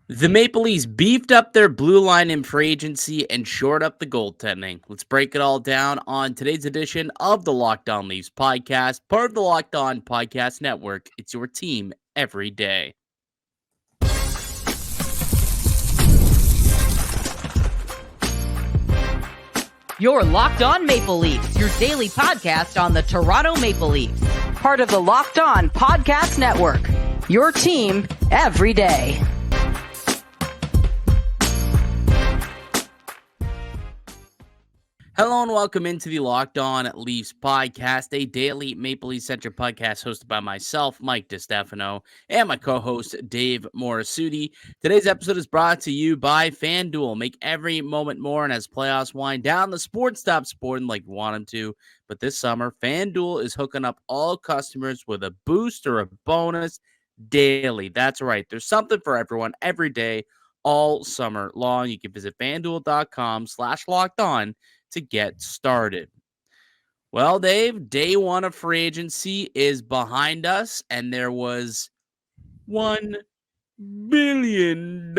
The Maple Leafs beefed up their blue line in free agency and shored up the goaltending. Let's break it all down on today's edition of the Locked On Leafs podcast, part of the Locked On Podcast Network. It's your team every day. You're Locked On Maple Leafs, your daily podcast on the Toronto Maple Leafs. Part of the Locked On Podcast Network, your team every day. Hello and welcome into the Locked On Leafs podcast, a daily Maple Leafs centric podcast hosted by myself, Mike DiStefano, and my co-host, Dave Morassutti. Today's episode is brought to you by FanDuel. Make every moment more, and as playoffs wind down, the sport stops sporting like you want them to. But this summer, FanDuel is hooking up all customers with a boost or a bonus daily. That's right. There's something for everyone every day, all summer long. You can visit FanDuel.com/lockedon to get started. Well, Dave, day one of free agency is behind us, and there was $1 billion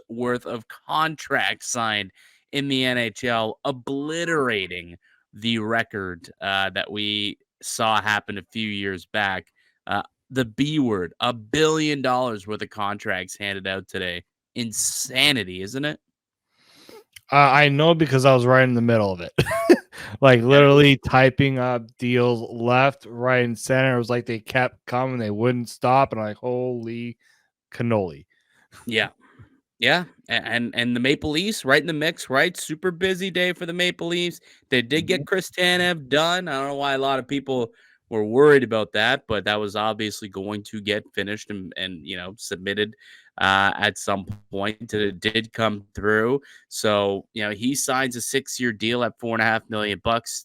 worth of contracts signed in the NHL, obliterating the record that we saw happen a few years back. The B word, $1 billion worth of contracts handed out today. Insanity, isn't it? I know because I was right in the middle of it. Like literally typing up deals left, right, and center. It was like they kept coming, they wouldn't stop, and I'm like, holy cannoli. Yeah. Yeah. And the Maple Leafs right in the mix, right? Super busy day for the Maple Leafs. They did get Chris Tanev done. I don't know why a lot of people were worried about that, but that was obviously going to get finished and submitted at some point. It did come through. So, he signs a 6-year deal at $4.5 million.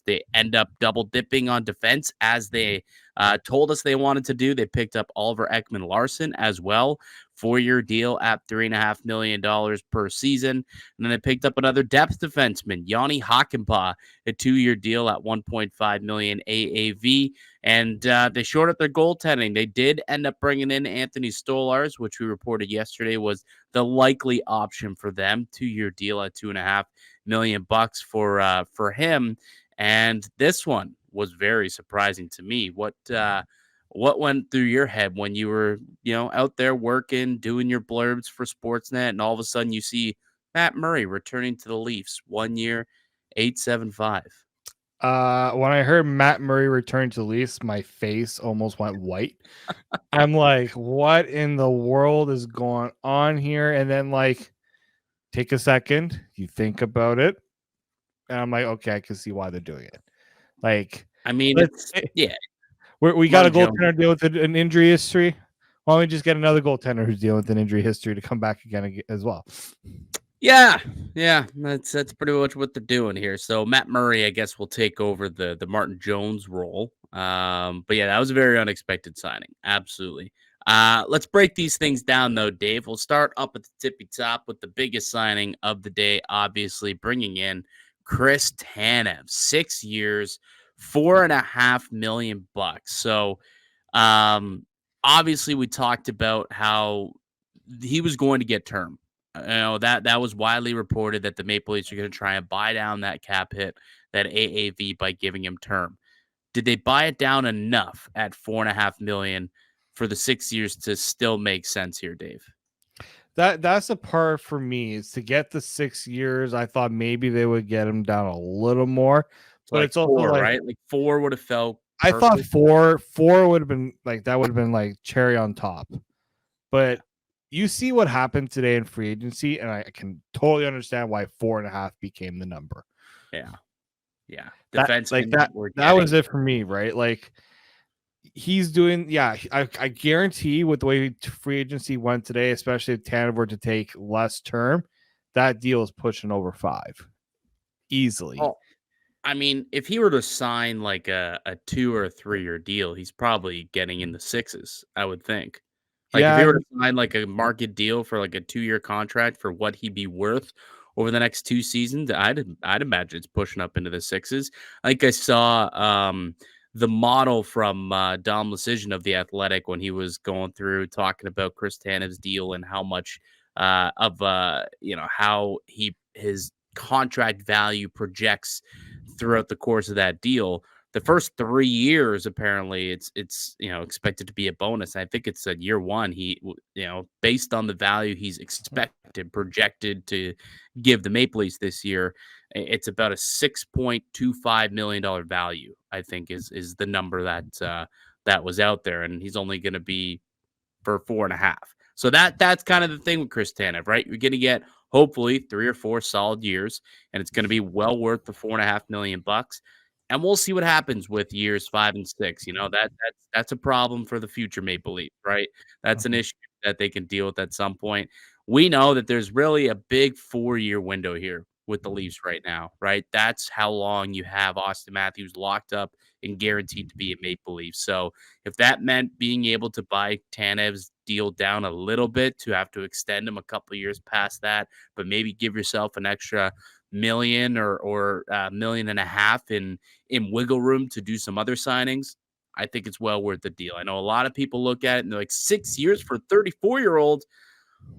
They end up double dipping on defense as they told us they wanted to do. They picked up Oliver Ekman-Larsson as well. 4-year deal at $3.5 million per season. And then they picked up another depth defenseman, Jani Hakanpää, a 2-year deal at $1.5 million AAV. And they shored up their goaltending. They did end up bringing in Anthony Stolarz, which we reported yesterday was the likely option for them. 2-year deal at $2.5 million for him. And this one was very surprising to me. What went through your head when you were, out there working, doing your blurbs for Sportsnet, and all of a sudden you see Matt Murray returning to the Leafs, 1 year, $875? When I heard Matt Murray return to the Leafs, my face almost went white. I'm like, what in the world is going on here? And then take a second, you think about it, and I'm like, okay, I can see why they're doing it. We got a goaltender deal with an injury history. Why don't we just get another goaltender who's dealing with an injury history to come back again as well? Yeah, that's pretty much what they're doing here. So Matt Murray, I guess, will take over the Martin Jones role. But yeah, that was a very unexpected signing. Absolutely. Let's break these things down, though, Dave. We'll start up at the tippy top with the biggest signing of the day, obviously bringing in Chris Tanev, 6 years, $4.5 million. So, obviously, we talked about how he was going to get term. That was widely reported that the Maple Leafs are going to try and buy down that cap hit, that AAV, by giving him term. Did they buy it down enough at $4.5 million for the 6 years to still make sense here, Dave? That's the part for me, is to get the 6 years. I thought maybe they would get him down a little more, but it's also four, right? Like 4 would have felt perfect. I thought four would have been that would have been like cherry on top. But you see what happened today in free agency, and I can totally understand why 4.5 became the number. Yeah. That was it for me, right? Like, he's doing, I guarantee with the way free agency went today, especially if Tanev were to take less term, that deal is pushing over 5 easily. Oh, I mean, if he were to sign like a 2 or 3 year deal, he's probably getting in the 6s, I would think. If he were to sign like a market deal for like a 2-year contract for what he'd be worth over the next 2 seasons, I'd imagine it's pushing up into the 6s. I think I saw the model from Dom Lucian of The Athletic when he was going through talking about Chris Tanev's deal and how much how his contract value projects throughout the course of that deal. The first 3 years, apparently, it's expected to be a bonus. I think it's a year one. Based on the value he's projected to give the Maple Leafs this year, it's about a $6.25 million value. I think is the number that was out there, and he's only going to be for 4.5. So that's kind of the thing with Chris Tanev, right? You're going to get hopefully 3 or 4 solid years, and it's going to be well worth the $4.5 million. And we'll see what happens with years 5 and 6. That's a problem for the future Maple Leaf, right? That's an issue that they can deal with at some point. We know that there's really a big 4-year window here with the Leafs right now, right? That's how long you have Austin Matthews locked up and guaranteed to be a Maple Leaf. So if that meant being able to buy Tanev's deal down a little bit to have to extend him a couple of years past that, but maybe give yourself an extra million or $1.5 million in wiggle room to do some other signings, I think it's well worth the deal. I know a lot of people look at it and they're like 6 years for a 34-year-old.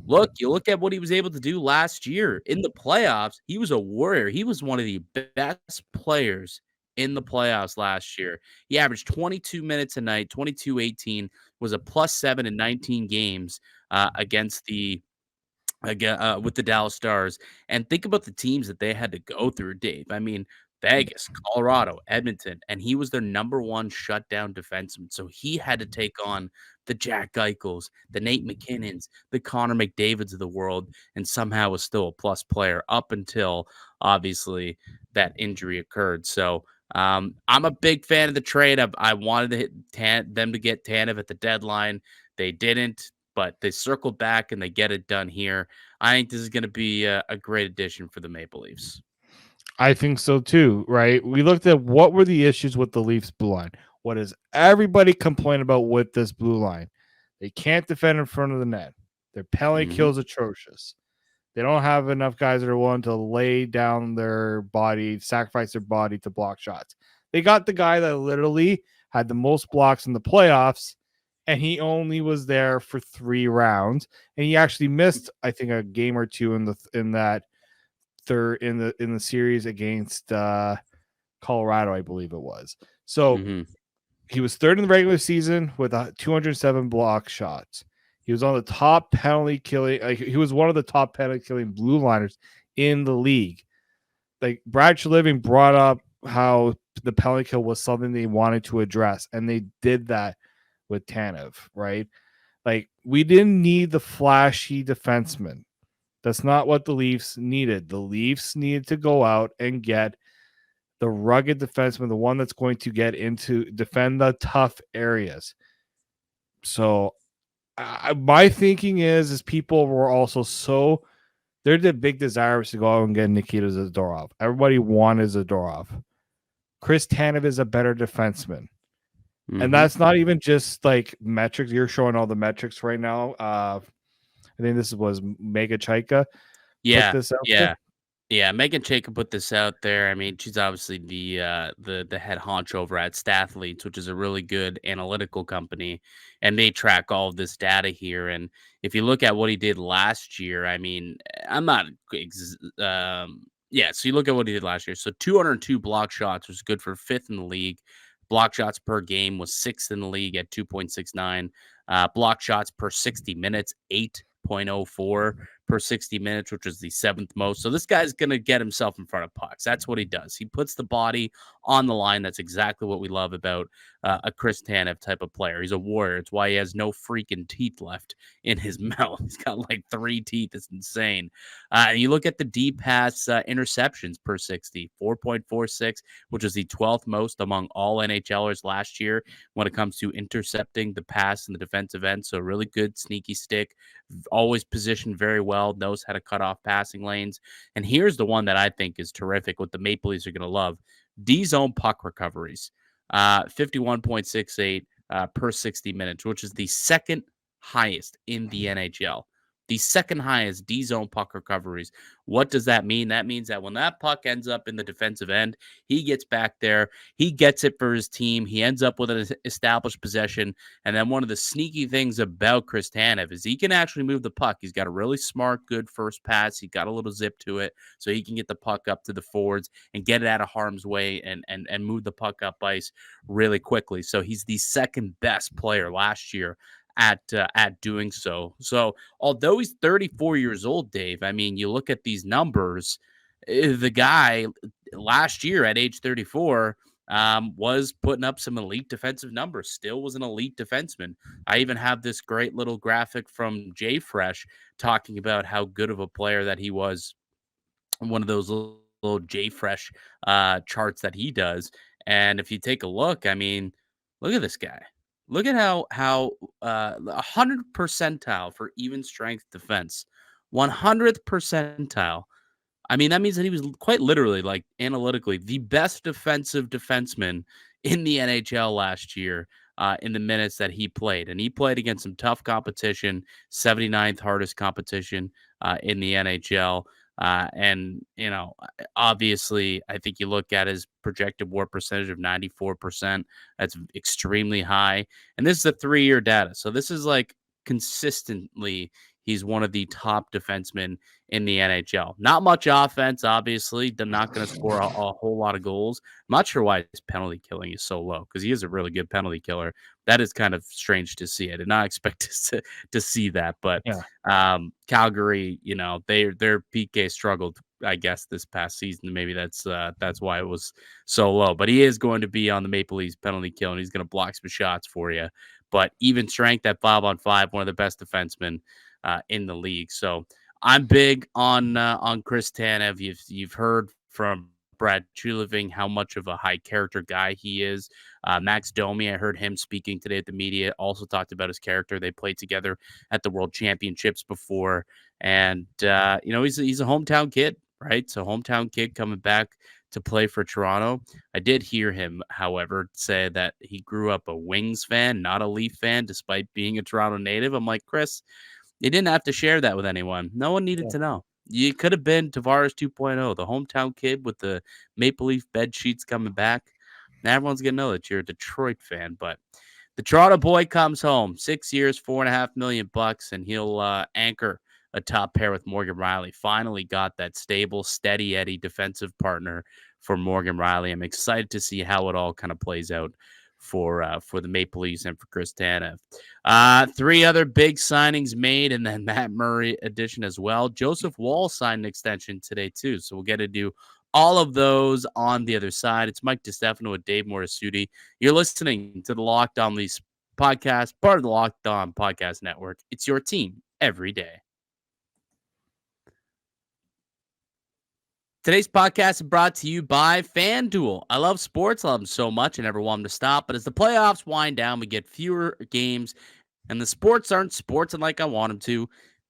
Look, you look at what he was able to do last year in the playoffs. He was a warrior. He was one of the best players in the playoffs last year. He averaged 22 minutes a night, 22-18, was a +7 in 19 games against the again with the Dallas Stars. And think about the teams that they had to go through, Dave. I mean, Vegas, Colorado, Edmonton, and he was their number one shutdown defenseman. So he had to take on the Jack Eichels, the Nate McKinnons, the Connor McDavids of the world, and somehow was still a plus player up until obviously that injury occurred. So I'm a big fan of the trade. I wanted to hit them to get Tanev at the deadline. They didn't, but they circled back and they get it done here. I think this is going to be a great addition for the Maple Leafs. I think so too, right? We looked at what were the issues with the Leafs blue line. What does everybody complain about with this blue line? They can't defend in front of the net. Their penalty kill is atrocious. They don't have enough guys that are willing to lay down their body, sacrifice their body to block shots. They got the guy that literally had the most blocks in the playoffs, and he only was there for 3 rounds, and he actually missed, I think, a game or two in the series against Colorado, I believe it was. So he was third in the regular season with 207 block shots. He was on the top penalty killing. He was one of the top penalty killing blue liners in the league. Like Brad Treliving brought up how the penalty kill was something they wanted to address, and they did that with Tanev, right? Like we didn't need the flashy defenseman. That's not what the Leafs needed. The Leafs needed to go out and get the rugged defenseman, the one that's going to get into defend the tough areas. So my thinking is people were also they're the big desire to go out and get Nikita Zadorov. Everybody wanted Zadorov. Chris Tanev is a better defenseman. And that's not even just like metrics. You're showing all the metrics right now. I think this was Mega Chaika. Yeah. Megan Chayka put this out there. I mean, she's obviously the head honcho over at Stathletes, which is a really good analytical company, and they track all of this data here. And if you look at what he did last year, I mean, I'm not so you look at what he did last year. So 202 block shots was good for 5th in the league. Block shots per game was 6th in the league at 2.69. Block shots per 60 minutes, 8.04 per 60 minutes, which is the 7th most. So this guy's going to get himself in front of pucks. That's what he does. He puts the body on the line. That's exactly what we love about a Chris Tanev type of player. He's a warrior. It's why he has no freaking teeth left in his mouth. He's got like 3 teeth. It's insane. And you look at the deep pass interceptions per 60, 4.46, which is the 12th most among all NHLers last year when it comes to intercepting the pass in the defensive end. So really good sneaky stick, always positioned very well, knows how to cut off passing lanes. And here's the one that I think is terrific, what the Maple Leafs are going to love. D-zone puck recoveries, 51.68 per 60 minutes, which is the 2nd highest in the NHL. the second highest D zone puck recoveries. What does that mean? That means that when that puck ends up in the defensive end, he gets back there, he gets it for his team, he ends up with an established possession. And then one of the sneaky things about Chris Tanev is he can actually move the puck. He's got a really smart, good first pass. He got a little zip to it, so he can get the puck up to the forwards and get it out of harm's way and move the puck up ice really quickly. So he's the second best player last year at doing so. So although he's 34 years old, Dave, I mean, you look at these numbers, the guy last year at age 34 was putting up some elite defensive numbers, still was an elite defenseman. I even have this great little graphic from Jay Fresh talking about how good of a player that he was, one of those little Jay Fresh charts that he does. And if you take a look, I mean, look at this guy. Look at how 100th percentile for even strength defense, 100th percentile. I mean, that means that he was quite literally, like analytically, the best defensive defenseman in the NHL last year in the minutes that he played. And he played against some tough competition, 79th hardest competition in the NHL. And, you know, obviously, I think you look at his projected WAR percentage of 94%. That's extremely high. And this is a 3-year data. So this is like consistently, he's one of the top defensemen in the NHL. Not much offense, obviously. They're not going to score a whole lot of goals. I'm not sure why his penalty killing is so low, because he is a really good penalty killer. That is kind of strange to see. I did not expect to see that, but Yeah. Calgary, you know, their PK struggled, I guess, this past season. Maybe that's why it was so low. But he is going to be on the Maple Leafs penalty kill, and he's going to block some shots for you. But even strength at 5-on-5, one of the best defensemen in the league. So I'm big on Chris Tanev. You've heard from Brad Treliving how much of a high character guy he is. Max Domi, I heard him speaking today at the media, also talked about his character. They played together at the World Championships before, and you know, he's a hometown kid, right? So hometown kid coming back to play for Toronto. I did hear him, however, say that he grew up a Wings fan, not a Leaf fan, despite being a Toronto native. I'm like, Chris, you didn't have to share that with anyone. No one needed to know. You could have been Tavares 2.0, the hometown kid with the Maple Leaf bed sheets coming back. Now everyone's going to know that you're a Detroit fan. But the Toronto boy comes home, 6 years, $4.5 million, and he'll anchor a top pair with Morgan Rielly. Finally got that stable, steady Eddie defensive partner for Morgan Rielly. I'm excited to see how it all kind of plays out for the Maple Leafs and for Chris Tanev. 3 other big signings made, and then Matt Murray addition as well. Joseph Woll signed an extension today too, so we'll get to do all of those on the other side. It's Mike DiStefano with Dave Morassutti. You're listening to the Locked On Leafs podcast, part of the Locked On Podcast Network. It's your team every day. Today's podcast is brought to you by FanDuel. I love sports. I love them so much. I never want them to stop. But as the playoffs wind down, we get fewer games, and the sports aren't sportsing like I want them to.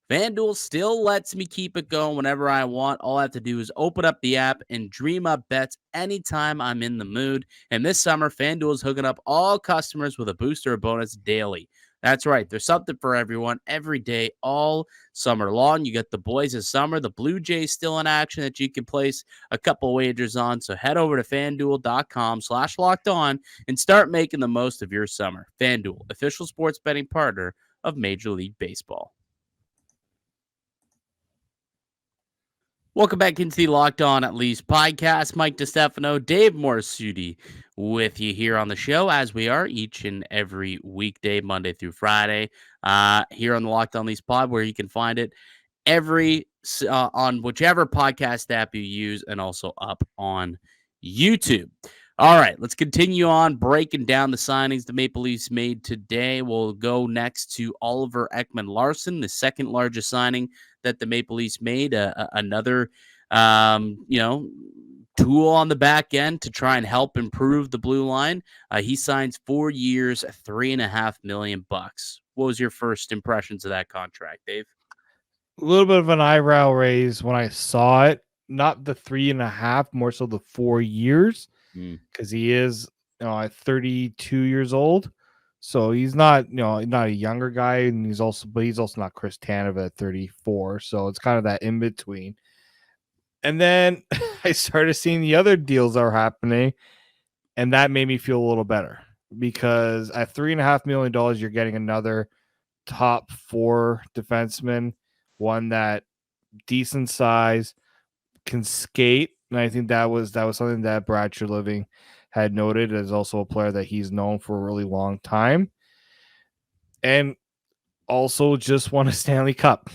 FanDuel still lets me keep it going whenever I want. All I have to do is open up the app and dream up bets anytime I'm in the mood. And this summer, FanDuel is hooking up all customers with a booster bonus daily. That's right. There's something for everyone every day, all summer long. You get the boys of summer, the Blue Jays still in action that you can place a couple wagers on. So head over to FanDuel.com/lockedon and start making the most of your summer. FanDuel, official sports betting partner of Major League Baseball. Welcome back into the Locked On at Leafs podcast. Mike DiStefano, Dave Morassutti with you here on the show, as we are each and every weekday, Monday through Friday, here on the Locked On Leafs pod, where you can find it on whichever podcast app you use, and also up on YouTube. All right, let's continue on breaking down the signings the Maple Leafs made today. We'll go next to Oliver Ekman-Larsson, the second largest signing that the Maple Leafs made. Another, tool on the back end to try and help improve the blue line. He signs 4 years, $3.5 million. What was your first impressions of that contract, Dave? A little bit of an eyebrow raise when I saw it. Not the 3.5, more so the 4 years, because he is, 32 years old. So he's not, not a younger guy, and he's also not Chris Tanev at 34. So it's kind of that in between. And then I started seeing the other deals that are happening, and that made me feel a little better because at $3.5 million, you're getting another top 4 defenseman, one that decent size, can skate. And I think that was something that Brad Treliving had noted as also a player that he's known for a really long time. And also just won a Stanley Cup.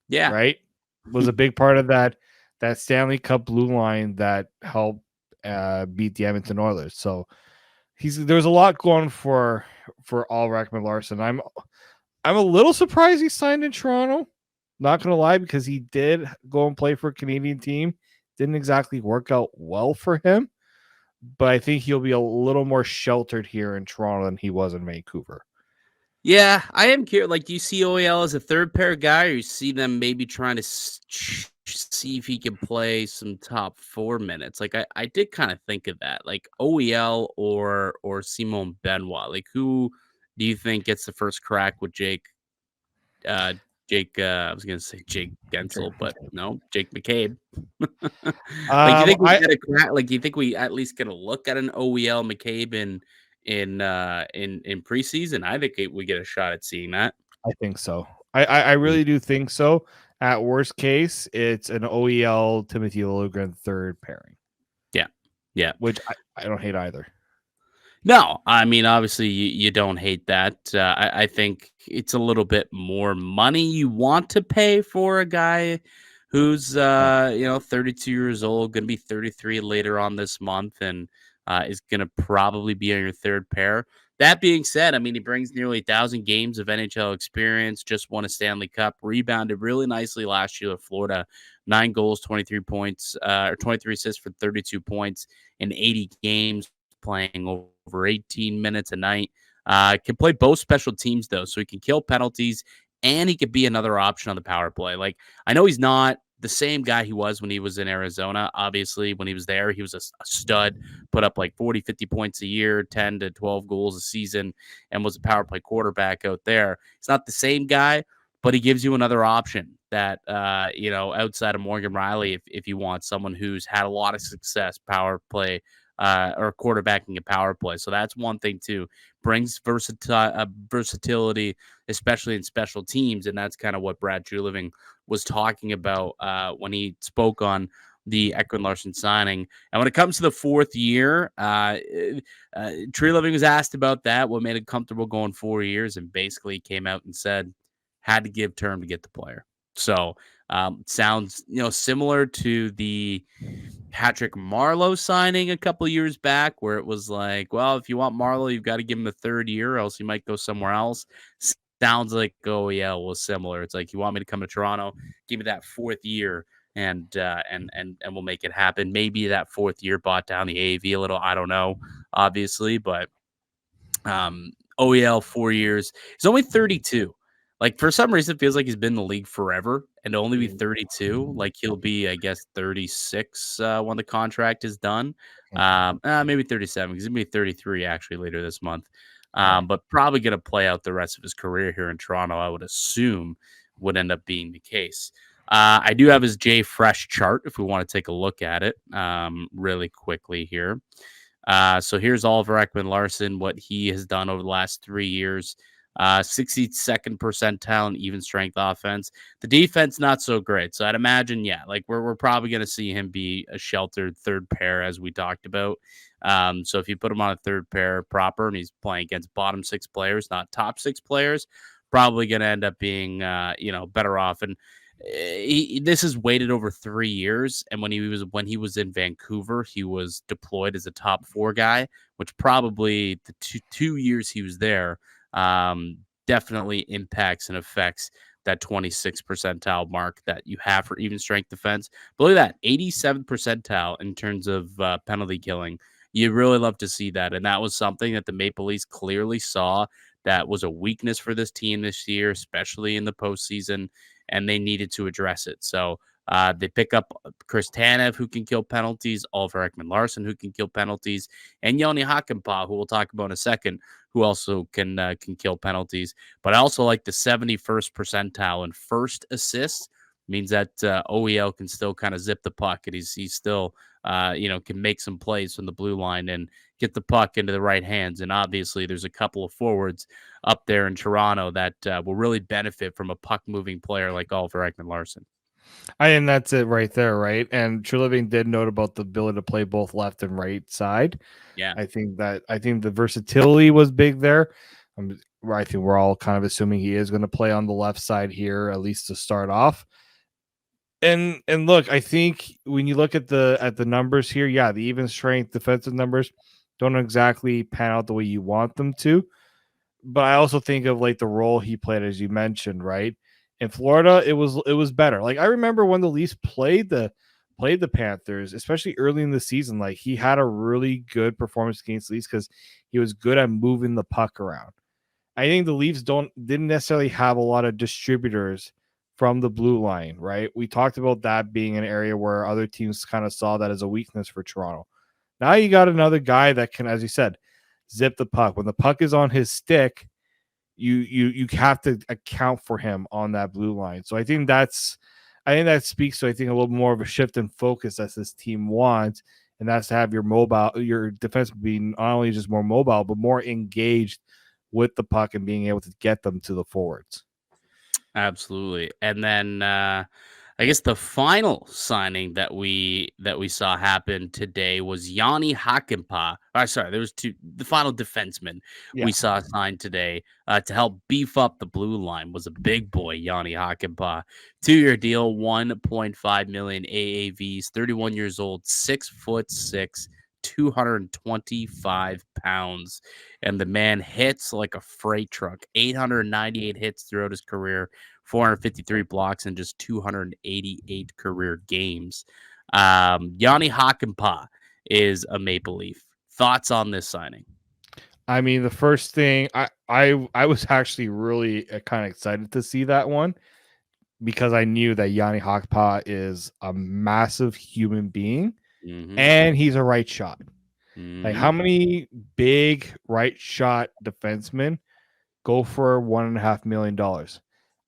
Yeah. Right? Was a big part of that Stanley Cup blue line that helped beat the Edmonton Oilers. So there's a lot going for Oliver Ekman-Larsson. I'm a little surprised he signed in Toronto. Not gonna lie, because he did go and play for a Canadian team. Didn't exactly work out well for him, but I think he'll be a little more sheltered here in Toronto than he was in Vancouver. Yeah, I am curious. Like, do you see OEL as a third pair guy, or you see them maybe trying to see if he can play some top 4 minutes? Like, I did kind of think of that, like OEL or Simon Benoit. Like, who do you think gets the first crack with Jake? I was gonna say Jake Gensel, but no, Jake McCabe. Like, you think we get a crack? Like, do you think we at least get a look at an OEL McCabe in preseason? I think we get a shot at seeing that. I think so. I really do think so. At worst case, it's an OEL Timothy Liljegren third pairing. Yeah, which I don't hate either. No, I mean, obviously you don't hate that. I think it's a little bit more money you want to pay for a guy who's 32 years old, going to be 33 later on this month, and is going to probably be on your third pair. That being said, I mean, he brings nearly 1,000 games of NHL experience, just won a Stanley Cup, rebounded really nicely last year at Florida, 9 goals, 23 points, or 23 assists for 32 points in 80 games, playing over 18 minutes a night. Can play both special teams, though, so he can kill penalties, and he could be another option on the power play. Like, I know he's not the same guy he was when he was in Arizona. Obviously, when he was there, he was a stud, put up like 40, 50 points a year, 10 to 12 goals a season, and was a power play quarterback out there. He's not the same guy, but he gives you another option that, outside of Morgan Riley, if you want someone who's had a lot of success power play or quarterbacking a power play. So that's one thing too. Brings versatility, especially in special teams, and that's kind of what Brad Treliving was talking about when he spoke on the Ekman-Larsson signing. And when it comes to the 4th year, Treliving was asked about that, what made it comfortable going 4 years, and basically came out and said had to give term to get the player. So sounds similar to the Patrick Marleau signing a couple years back, where it was like, well, if you want Marleau, you've got to give him a 3rd year, or else he might go somewhere else. Sounds like OEL was similar. It's like, you want me to come to Toronto, give me that 4th year, and we'll make it happen. Maybe that 4th year bought down the AAV a little. I don't know, obviously, but OEL 4 years. He's only 32. Like, for some reason, it feels like he's been in the league forever, and to only be 32. Like, he'll be, I guess, 36 when the contract is done. Maybe 37, because he'll be 33 actually later this month. But probably going to play out the rest of his career here in Toronto, I would assume, would end up being the case. I do have his J Fresh chart if we want to take a look at it really quickly here. So here's Oliver Ekman-Larsson, what he has done over the last 3 years. 62nd percentile in even strength offense. The defense not so great. So I'd imagine, like we're probably going to see him be a sheltered third pair, as we talked about. So if you put him on a third pair proper, and he's playing against bottom 6 players, not top 6 players, probably going to end up being better off. And this is weighted over 3 years, and when he was in Vancouver, he was deployed as a top 4 guy, which probably the two years he was there definitely impacts and affects that 26th percentile mark that you have for even strength defense. But look at that, 87th percentile in terms of penalty killing. You really love to see that, and that was something that the Maple Leafs clearly saw that was a weakness for this team this year, especially in the postseason, and they needed to address it. So they pick up Chris Tanev, who can kill penalties, Oliver Ekman-Larsson, who can kill penalties, and Jani Hakanpää, who we'll talk about in a second, who also can kill penalties. But I also like the 71st percentile in first assist. Means that OEL can still kind of zip the puck, and he's still can make some plays from the blue line and get the puck into the right hands. And obviously, there's a couple of forwards up there in Toronto that will really benefit from a puck moving player like Oliver Ekman-Larsson. And that's it right there, right? And Treliving did note about the ability to play both left and right side. Yeah, I think the versatility was big there. I think we're all kind of assuming he is going to play on the left side here, at least to start off. And look, I think when you look at the numbers here, yeah, the even strength defensive numbers don't exactly pan out the way you want them to. But I also think of like the role he played, as you mentioned, right? In Florida, it was better. Like I remember when the Leafs played the Panthers, especially early in the season, like he had a really good performance against the Leafs because he was good at moving the puck around. I think the Leafs didn't necessarily have a lot of distributors from the blue line, right? We talked about that being an area where other teams kind of saw that as a weakness for Toronto. Now you got another guy that can, as you said, zip the puck. When the puck is on his stick, you have to account for him on that blue line. So I think that speaks to a little more of a shift in focus as this team wants, and that's to have your defense being not only just more mobile but more engaged with the puck and being able to get them to the forwards. Absolutely. And then I guess the final signing that we saw happen today was Jani Hakanpää. Sorry, there was the final defenseman we saw signed today to help beef up the blue line was a big boy, Jani Hakanpää. 2-year deal, 1.5 million AAVs, 31 years old, 6'6", 225 pounds, and the man hits like a freight truck. 898 hits throughout his career, 453 blocks in just 288 career games. Jani Hakanpää is a Maple Leaf. Thoughts on this signing? I mean, the first thing I was actually really kind of excited to see that one because I knew that Jani Hakanpää is a massive human being. Mm-hmm. And he's a right shot. Mm-hmm. Like how many big right shot defensemen go for $1.5 million?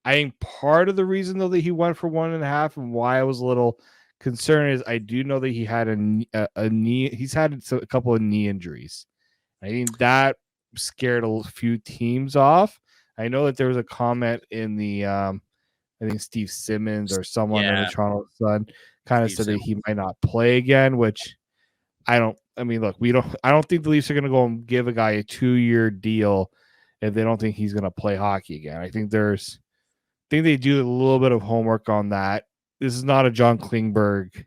I think part of the reason though that he went for 1.5 and why I was a little concerned is I do know that he had a knee. He's had a couple of knee injuries. I think that scared a few teams off. I know that there was a comment in the I think Steve Simmons or someone in the Toronto Sun kind of said that he might not play again, which I don't think the Leafs are going to go and give a guy a 2-year deal if they don't think he's going to play hockey again. I think they do a little bit of homework on that. This is not a John Klingberg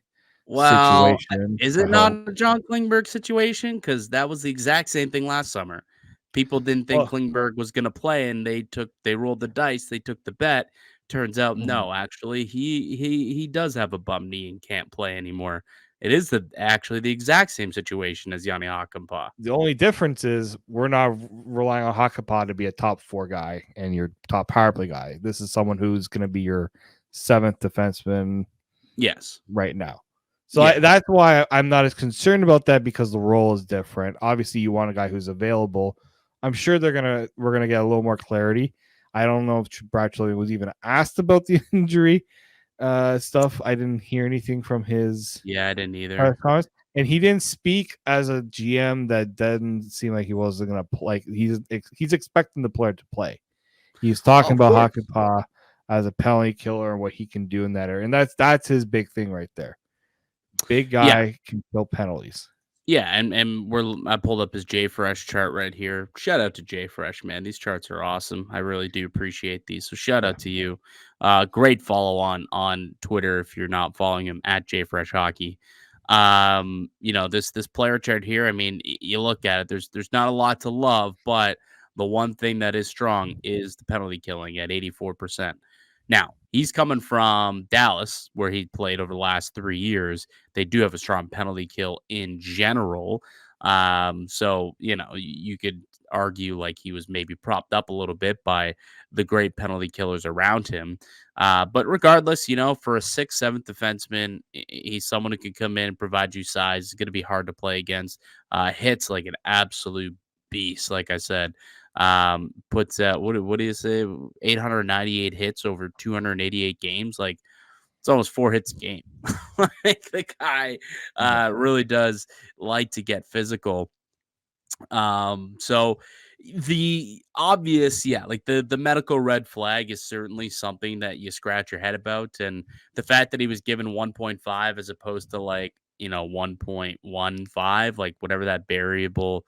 situation. Is it not a John Klingberg situation? Because that was the exact same thing last summer. People didn't think Klingberg was going to play, and they rolled the dice. They took the bet. Turns out, no, actually, he does have a bum knee and can't play anymore. It is actually the exact same situation as Jani Hakanpää. The only difference is we're not relying on Hakanpää to be a top 4 guy and your top power play guy. This is someone who's going to be your 7th defenseman. Yes, right now. So that's why I'm not as concerned about that because the role is different. Obviously, you want a guy who's available. I'm sure we're gonna get a little more clarity. I don't know if Brad Treliving was even asked about the injury stuff. I didn't hear anything from his. Yeah, I didn't either. And he didn't speak as a GM. That doesn't seem like he wasn't gonna play. He's expecting the player to play. He's talking about Hakanpää as a penalty killer and what he can do in that area, and that's his big thing right there. Big guy can kill penalties. Yeah, and I pulled up his JFresh chart right here. Shout out to JFresh, man. These charts are awesome. I really do appreciate these. So shout out to you. Great follow on Twitter if you're not following him at JFresh Hockey. This player chart here. I mean, you look at it. There's not a lot to love, but the one thing that is strong is the penalty killing at 84%. Now, he's coming from Dallas, where he played over the last 3 years. They do have a strong penalty kill in general. So, you could argue like he was maybe propped up a little bit by the great penalty killers around him. But regardless, for a 6th, 7th defenseman, he's someone who can come in and provide you size. It's going to be hard to play against. Hits like an absolute beast. Like I said, puts out what do you say? 898 hits over 288 games. Like it's almost 4 hits a game. Like the guy really does like to get physical. So the obvious, like the medical red flag is certainly something that you scratch your head about, and the fact that he was given 1.5 as opposed to 1.15, like whatever that variable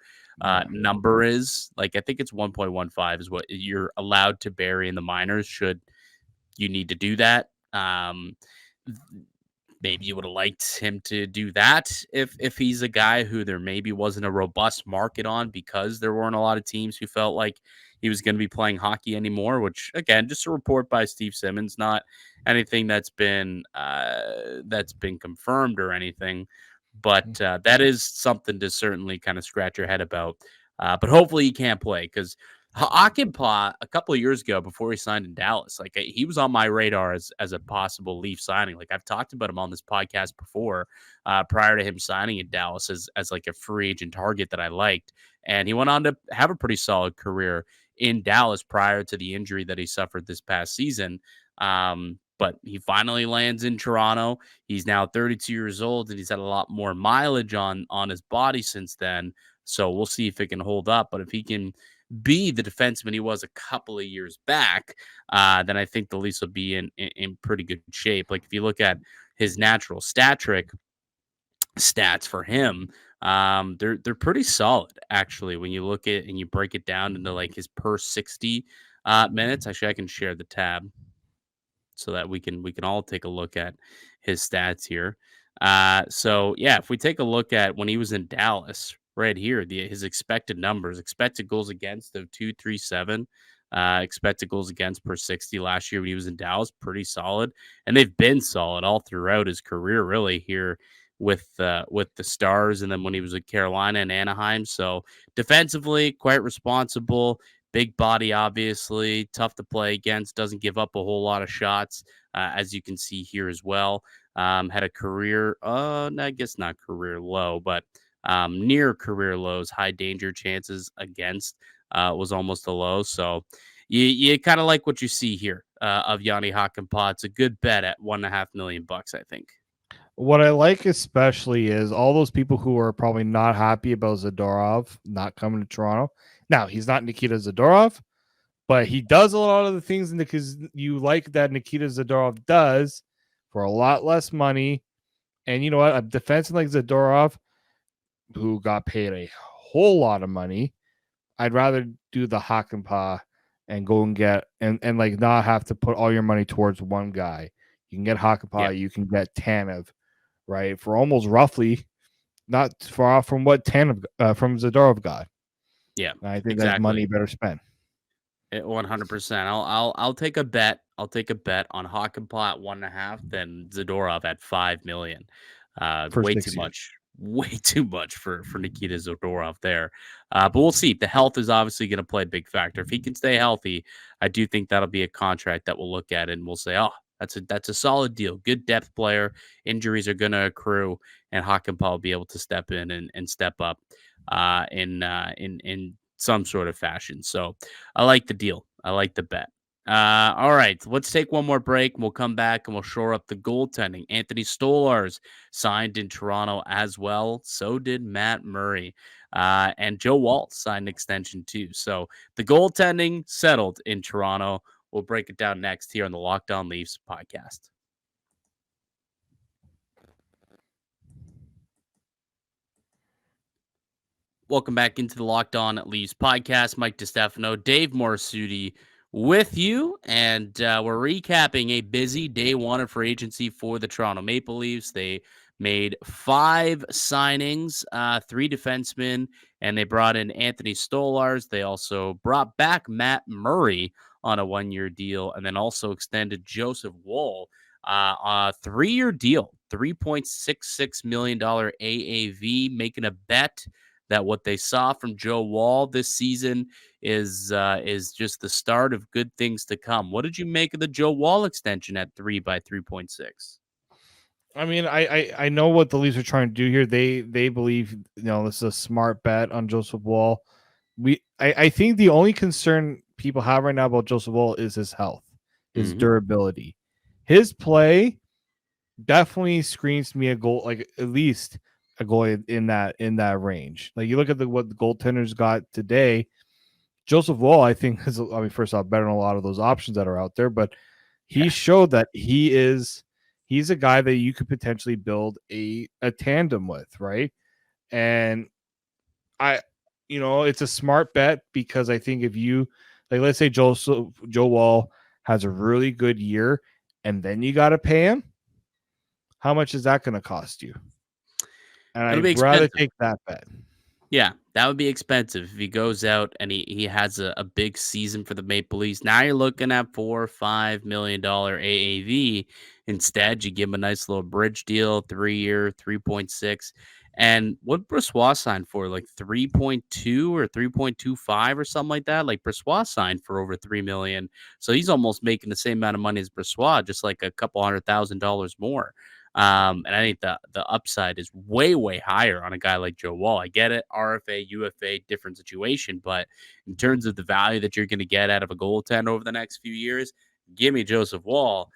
number is. Like I think it's 1.15 is what you're allowed to bury in the minors. Should you need to do that? Maybe you would have liked him to do that if he's a guy who there maybe wasn't a robust market on because there weren't a lot of teams who felt like he was going to be playing hockey anymore, which again, just a report by Steve Simmons, not anything that's been confirmed or anything. But that is something to certainly kind of scratch your head about. But hopefully he can't play because Hakanpää a couple of years ago before he signed in Dallas, like he was on my radar as a possible Leaf signing. Like I've talked about him on this podcast before, prior to him signing in Dallas as like a free agent target that I liked, and he went on to have a pretty solid career in Dallas prior to the injury that he suffered this past season. But he finally lands in Toronto. He's now 32 years old, and he's had a lot more mileage on his body since then. So we'll see if it can hold up. But if he can be the defenseman he was a couple of years back, then I think the Leafs will be in pretty good shape. Like if you look at his natural stat trick stats for him, they're pretty solid actually. When you look at and you break it down into like his per 60 minutes. Actually, I can share the tab so that we can all take a look at his stats here. So yeah, if we take a look at when he was in Dallas, right here, his expected numbers, expected goals against of 237, expected goals against per 60 last year when he was in Dallas, pretty solid, and they've been solid all throughout his career, really here with the Stars, and then when he was with Carolina and Anaheim. So defensively, quite responsible. Big body, obviously, tough to play against, doesn't give up a whole lot of shots, as you can see here as well. Had a career, I guess not career low, but near career lows, high danger chances against was almost a low. So you kind of like what you see here of Jani Hakanpää. It's a good bet at $1.5 million, I think. What I like especially is all those people who are probably not happy about Zadorov not coming to Toronto. Now, he's not Nikita Zadorov, but he does a lot of the things because you like that Nikita Zadorov does for a lot less money. And you know what? A defenseman like Zadorov, who got paid a whole lot of money, I'd rather do the Hakanpää and go and get and like not have to put all your money towards one guy. You can get Hakanpää, you can get Tanev, right? For almost roughly not far off from what Tanev from Zadorov got. Yeah, and I think that's money better spent. 100%. I'll take a bet. I'll take a bet on Hakanpää at 1.5 than Zadorov at $5 million. Way too much. Way too much for Nikita Zadorov there. But we'll see. The health is obviously going to play a big factor. If he can stay healthy, I do think that'll be a contract that we'll look at and we'll say, oh, that's a solid deal. Good depth player. Injuries are going to accrue, and Hakanpää will be able to step in and step up in some sort of fashion. So I like the deal. I like the bet. All right, let's take one more break. We'll come back and we'll shore up the goaltending. Anthony Stolarz signed in Toronto as well. So did Matt Murray. And Joe Woll signed an extension too. So the goaltending settled in Toronto. We'll break it down next here on the Locked On Leafs podcast. Welcome back into the Locked On Leafs podcast. Mike DiStefano, Dave Morassutti with you, and we're recapping a busy day one of free agency for the Toronto Maple Leafs. They made 5 signings, 3 defensemen, and they brought in Anthony Stolarz. They also brought back Matt Murray on a 1-year deal, and then also extended Joseph Woll a 3-year deal, $3.66 million AAV, making a bet that what they saw from Joe Woll this season is just the start of good things to come. What did you make of the Joe Woll extension at 3 by 3.6? I mean, I know what the Leafs are trying to do here. They believe, this is a smart bet on Joseph Woll. I think the only concern people have right now about Joseph Woll is his health, his durability. His play definitely screams to me a goal, like at least a goal in that range. Like you look at what the goaltenders got today. Joseph Woll, I think, is, I mean, first off, better than a lot of those options that are out there, but he showed that he's a guy that you could potentially build a tandem with, right? And it's a smart bet because I think if you, like, let's say Joe Woll has a really good year and then you got to pay him, how much is that going to cost you? And It'll be I'd rather expensive. take that bet. Yeah, that would be expensive if he goes out and he has a big season for the Maple Leafs. Now you're looking at $4 or $5 million AAV. Instead, you give him a nice little bridge deal, 3-year, 3.6. And what Brossoit signed for, like 3.2 or 3.25 or something like that. Like Brossoit signed for over 3 million. So he's almost making the same amount of money as Brossoit, just like a couple $100,000 more. And I think the upside is way, way higher on a guy like Joe Woll. I get it, RFA, UFA, different situation, but in terms of the value that you're going to get out of a goaltender over the next few years, give me Joseph Woll,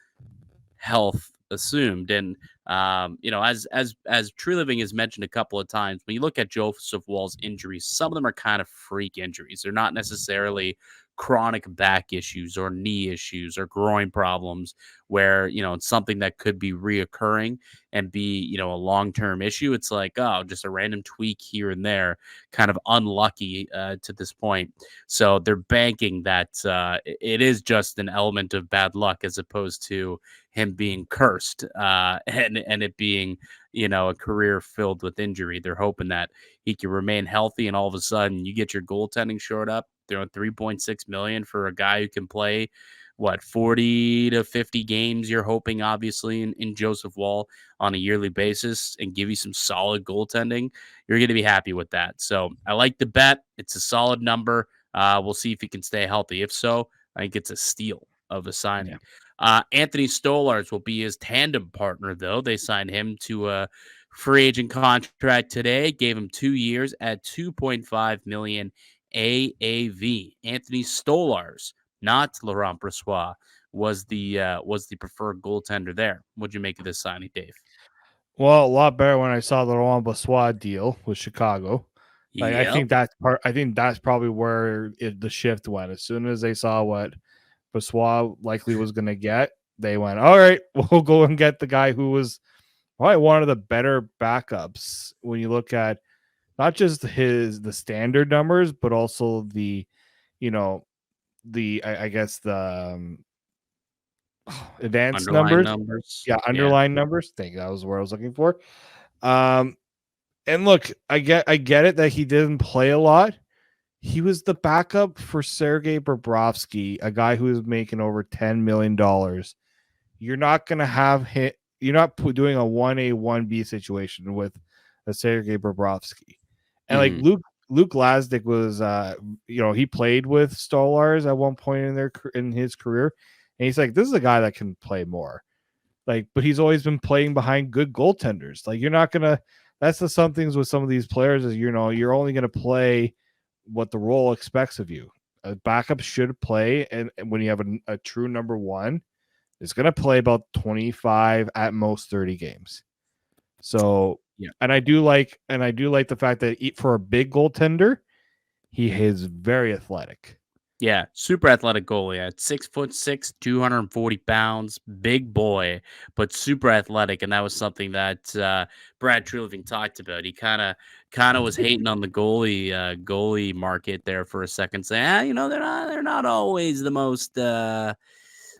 health assumed. And as Treliving has mentioned a couple of times, when you look at Joseph Woll's injuries, some of them are kind of freak injuries. They're not necessarily chronic back issues or knee issues or groin problems where it's something that could be reoccurring and be a long-term issue. It's like, oh, just a random tweak here and there, kind of unlucky to this point. So they're banking that it is just an element of bad luck as opposed to him being cursed and it being a career filled with injury. They're hoping that he can remain healthy, and all of a sudden you get your goaltending short up. They're on 3.6 million for a guy who can play 40 to 50 games. You're hoping, obviously, in Joseph Woll on a yearly basis, and give you some solid goaltending. You're going to be happy with that. So I like the bet. It's a solid number. We'll see if he can stay healthy. If so, I think it's a steal of a signing. Anthony Stolarz will be his tandem partner, though. They signed him to a free agent contract today, gave him 2 years at 2.5 million AAV. Anthony Stolarz, not Laurent Brossoit, was the preferred goaltender there. What'd you make of this signing, Dave? Well, a lot better when I saw the Laurent Brossoit deal with Chicago. Like, Yep. I think that's probably where the shift went. As soon as they saw what Brossoit likely was going to get, they went, all right, we'll go and get the guy who was probably one of the better backups when you look at not just the standard numbers, but also the I guess the advanced numbers. Yeah, underlying numbers. I think that was where I was looking for. And look, I get it that he didn't play a lot. He was the backup for Sergei Bobrovsky, a guy who is making over $10 million. You're not going to have hit. You're not doing a 1A, 1B situation with a Sergei Bobrovsky. And like Luke Lasdick was, he played with Stolarz at one point in his career. And he's like, this is a guy that can play more. Like, but he's always been playing behind good goaltenders. Like, you're not going to, that's the some things with some of these players is, you're only going to play what the role expects of you. A backup should play, and when you have a true number one, it's going to play about 25 at most 30 games. So, and I do like the fact that for a big goaltender, he is very athletic. Yeah, super athletic goalie at 6'6", 240 pounds, big boy, but super athletic, and that was something that Brad Treliving talked about. He kind of was hating on the goalie market there for a second, saying, they're not always the most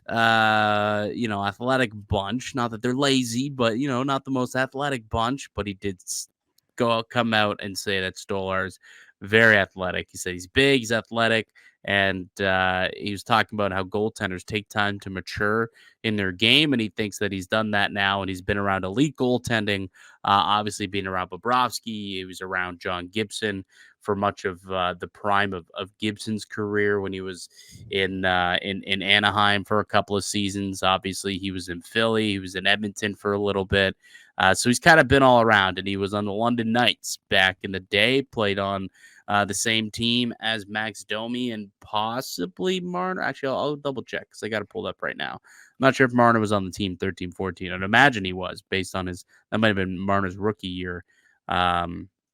athletic bunch. Not that they're lazy, but not the most athletic bunch. But he did come out and say that Stolarz very athletic. He said he's big, he's athletic. And he was talking about how goaltenders take time to mature in their game, and he thinks that he's done that now, and he's been around elite goaltending, obviously being around Bobrovsky. He was around John Gibson for much of the prime of Gibson's career when he was in Anaheim for a couple of seasons. Obviously, he was in Philly. He was in Edmonton for a little bit. So he's kind of been all around, and he was on the London Knights back in the day, played on the same team as Max Domi and possibly Marner. Actually, I'll double check because I got to pull it up right now. I'm not sure if Marner was on the team 13-14. I'd imagine he was based on that might have been Marner's rookie year.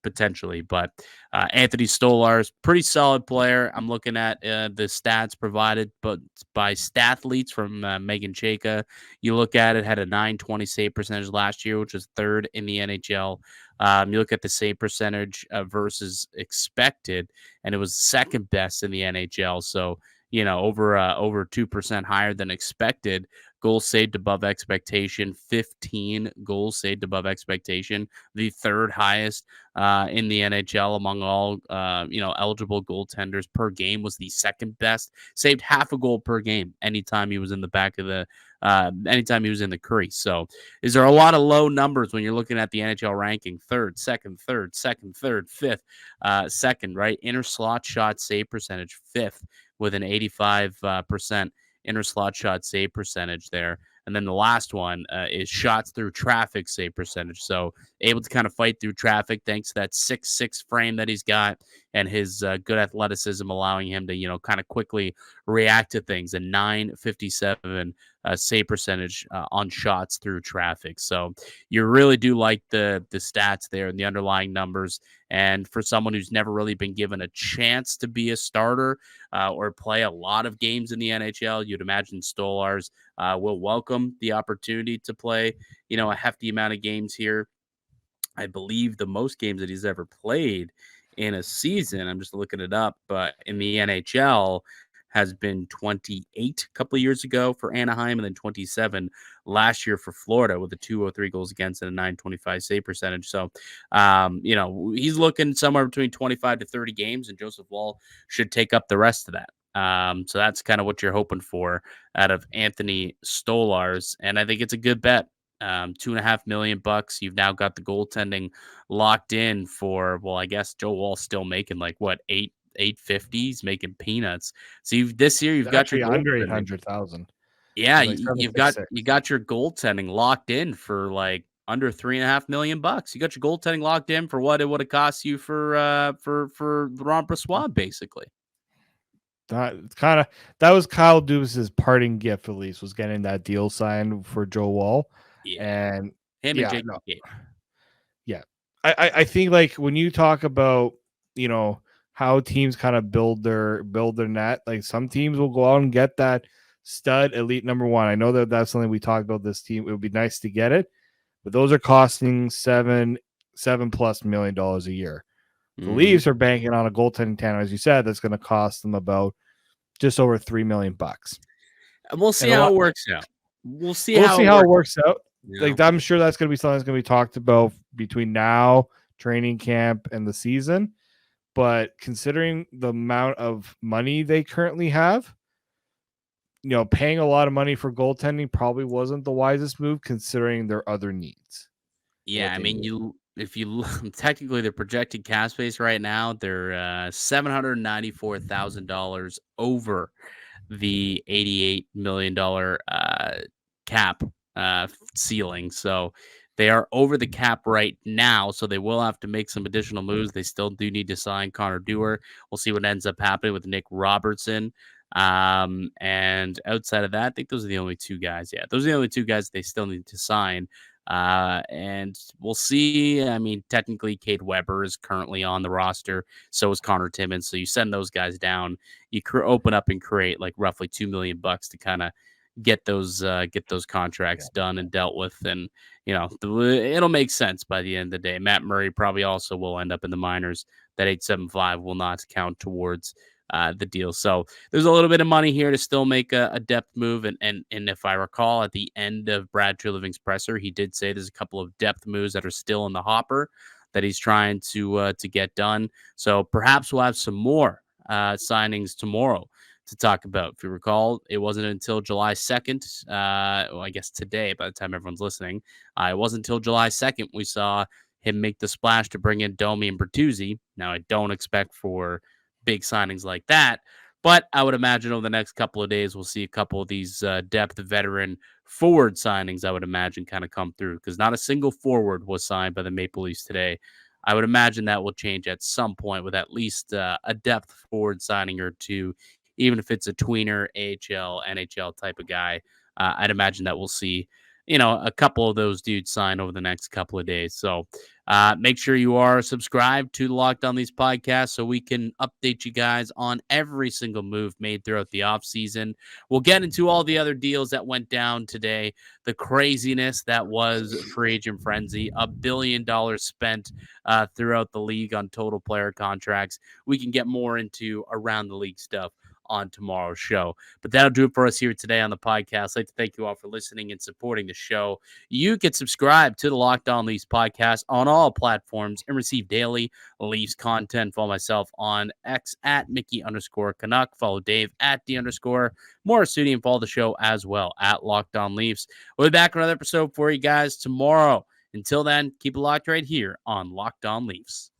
Potentially, but Anthony Stolarz, pretty solid player. I'm looking at the stats provided, but by Stathletes from Megan Chayka. You look at it, had a 920 save percentage last year, which was third in the NHL. You look at the save percentage versus expected, and it was second best in the NHL. So over 2% higher than expected. Goals saved above expectation, 15 goals saved above expectation, the third highest in the NHL among all eligible goaltenders per game. Was the second best. Saved half a goal per game anytime he was in the back of the anytime he was in the crease. So is there a lot of low numbers when you're looking at the NHL ranking? Third, second, fifth, second, right? Inner slot shot save percentage, fifth with an 85% inner slot shot save percentage there. And then the last one is shots through traffic save percentage. So able to kind of fight through traffic thanks to that 6'6" frame that he's got and his good athleticism, allowing him to, kind of quickly react to things. A 957 save percentage on shots through traffic. So you really do like the stats there and the underlying numbers. And for someone who's never really been given a chance to be a starter or play a lot of games in the NHL, you'd imagine Stolarz will welcome the opportunity to play, a hefty amount of games here. I believe the most games that he's ever played in a season, I'm just looking it up, but in the NHL has been 28 a couple of years ago for Anaheim, and then 27 last year for Florida with a 203 goals against and a 925 save percentage. So, he's looking somewhere between 25 to 30 games, and Joseph Woll should take up the rest of that. So that's kind of what you're hoping for out of Anthony Stolarz, and I think it's a good bet. $2.5 million. You've now got the goaltending locked in for, well, I guess Joe Woll's still making like what, 850s, making peanuts. So this year you've got your under 800,000. Yeah, you got your goaltending locked in for like under $3.5 million. You got your goaltending locked in for what it would have cost you for Laurent Brossoit, basically. That was Kyle Dubas's parting gift, at least, was getting that deal signed for Joe Woll. Yeah. And him and Jake. No. Yeah. I think like when you talk about, how teams kind of build their net, like some teams will go out and get that stud elite number one. I know that's something we talked about this team. It would be nice to get it, but those are costing $7+ million a year. The Leafs are banking on a goaltending tandem, as you said, that's going to cost them about just over $3 million. We'll see how it works out. We'll see how it works out. Yeah. Like I'm sure that's going to be something that's going to be talked about between now, training camp, and the season. But considering the amount of money they currently have, paying a lot of money for goaltending probably wasn't the wisest move considering their other needs. Yeah, I mean, if you look, technically the projected cap space right now, they're $794,000 over the $88 million cap ceiling. So they are over the cap right now, so they will have to make some additional moves. They still do need to sign Connor Dewar. We'll see what ends up happening with Nick Robertson. And outside of that, I think those are the only two guys. Yeah, those are the only two guys they still need to sign. And we'll see. I mean, technically, Cade Weber is currently on the roster. So is Connor Timmins. So you send those guys down. You open up and create like roughly $2 million to kind of get those contracts done and dealt with, and it'll make sense by the end of the day. Matt Murray probably also will end up in the minors. That 875 will not count towards the deal. So there's a little bit of money here to still make a depth move. And if I recall, at the end of Brad Treliving's presser, he did say there's a couple of depth moves that are still in the hopper that he's trying to get done. So perhaps we'll have some more signings tomorrow to talk about. If you recall, it wasn't until July 2nd, well, I guess today, by the time everyone's listening, it wasn't until July 2nd we saw him make the splash to bring in Domi and Bertuzzi. Now, I don't expect for big signings like that, but I would imagine over the next couple of days, we'll see a couple of these depth veteran forward signings, I would imagine, kind of come through, because not a single forward was signed by the Maple Leafs today. I would imagine that will change at some point with at least a depth forward signing or two, even if it's a tweener, AHL, NHL type of guy. I'd imagine that we'll see, a couple of those dudes sign over the next couple of days. So make sure you are subscribed to the Locked On Leafs podcast so we can update you guys on every single move made throughout the offseason. We'll get into all the other deals that went down today, the craziness that was free agent frenzy, $1 billion spent throughout the league on total player contracts. We can get more into around the league stuff on tomorrow's show. But that'll do it for us here today on the podcast. I'd like to thank you all for listening and supporting the show. You can subscribe to the Locked On Leafs podcast on all platforms and receive daily Leafs content. Follow myself on X at Mickey_Canuck. Follow Dave at _Morassutti, and follow the show as well at Locked On Leafs. We'll be back with another episode for you guys tomorrow. Until then, keep it locked right here on Locked On Leafs.